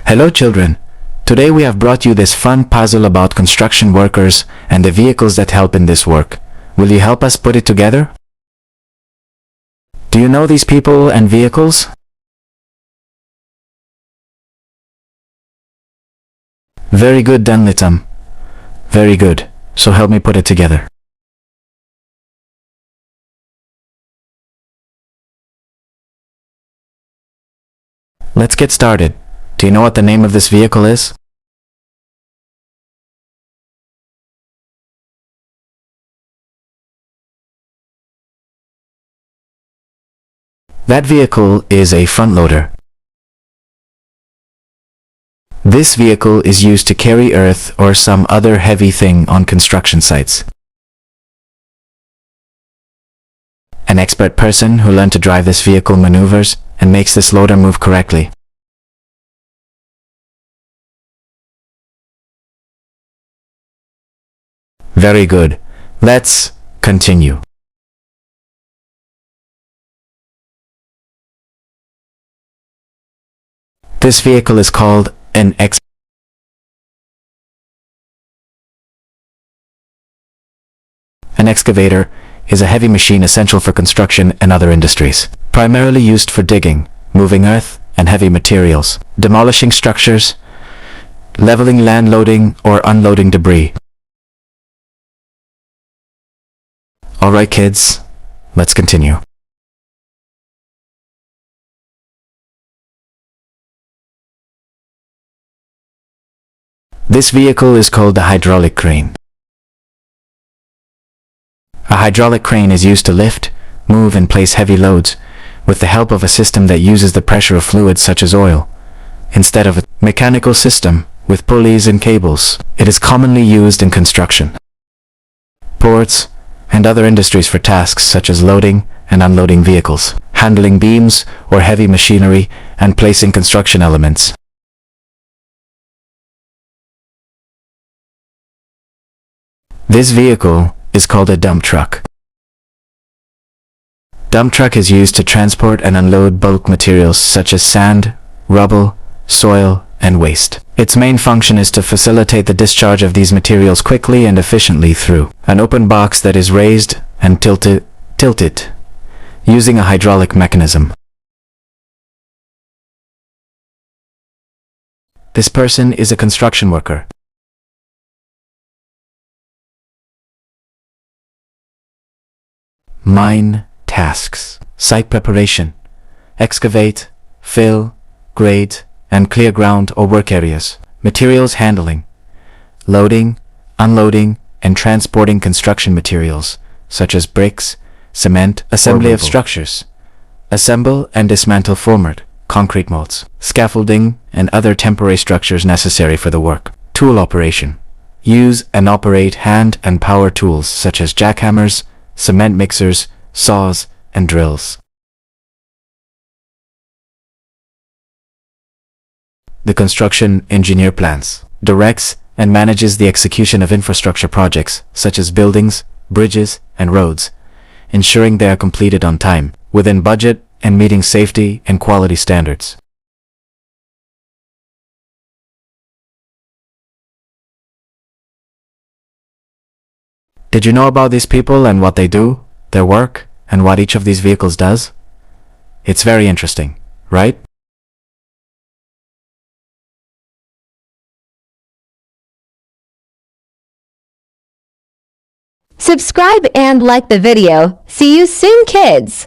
Hello children. Today we have brought you this fun puzzle about construction workers and the vehicles that help in this work. Will you help us put it together? Do you know these people and vehicles? Very good, Dunlitum. Very good. So help me put it together. Let's get started. Do you know what the name of this vehicle is? That vehicle is a front loader. This vehicle is used to carry earth or some other heavy thing on construction sites. An expert person who learned to drive this vehicle maneuvers and makes this loader move correctly. Very good. Let's continue. This vehicle is called an excavator is a heavy machine essential for construction and other industries, primarily used for digging, moving earth and heavy materials, demolishing structures, leveling land, loading or unloading debris. Alright kids, let's continue. This vehicle is called the hydraulic crane. A hydraulic crane is used to lift, move and place heavy loads with the help of a system that uses the pressure of fluids such as oil, instead of a mechanical system with pulleys and cables. It is commonly used in construction, ports, and other industries for tasks such as loading and unloading vehicles, handling beams or heavy machinery, and placing construction elements. This vehicle is called a dump truck. Dump truck is used to transport and unload bulk materials such as sand, rubble, soil, and waste. Its main function is to facilitate the discharge of these materials quickly and efficiently through an open box that is raised and tilted using a hydraulic mechanism. This person is a construction worker. Mine tasks: site preparation, excavate, fill, grade, and clear ground or work areas, materials handling, loading, unloading, and transporting construction materials, such as bricks, cement, assembly of structures, assemble and dismantle formed concrete molds, scaffolding, and other temporary structures necessary for the work. Tool operation: use and operate hand and power tools such as jackhammers, cement mixers, saws, and drills. The construction engineer plans, directs, and manages the execution of infrastructure projects such as buildings, bridges, and roads, ensuring they are completed on time, within budget, and meeting safety and quality standards. Did you know about these people and what they do, their work, and what each of these vehicles does? It's very interesting, right? Subscribe and like the video. See you soon, kids!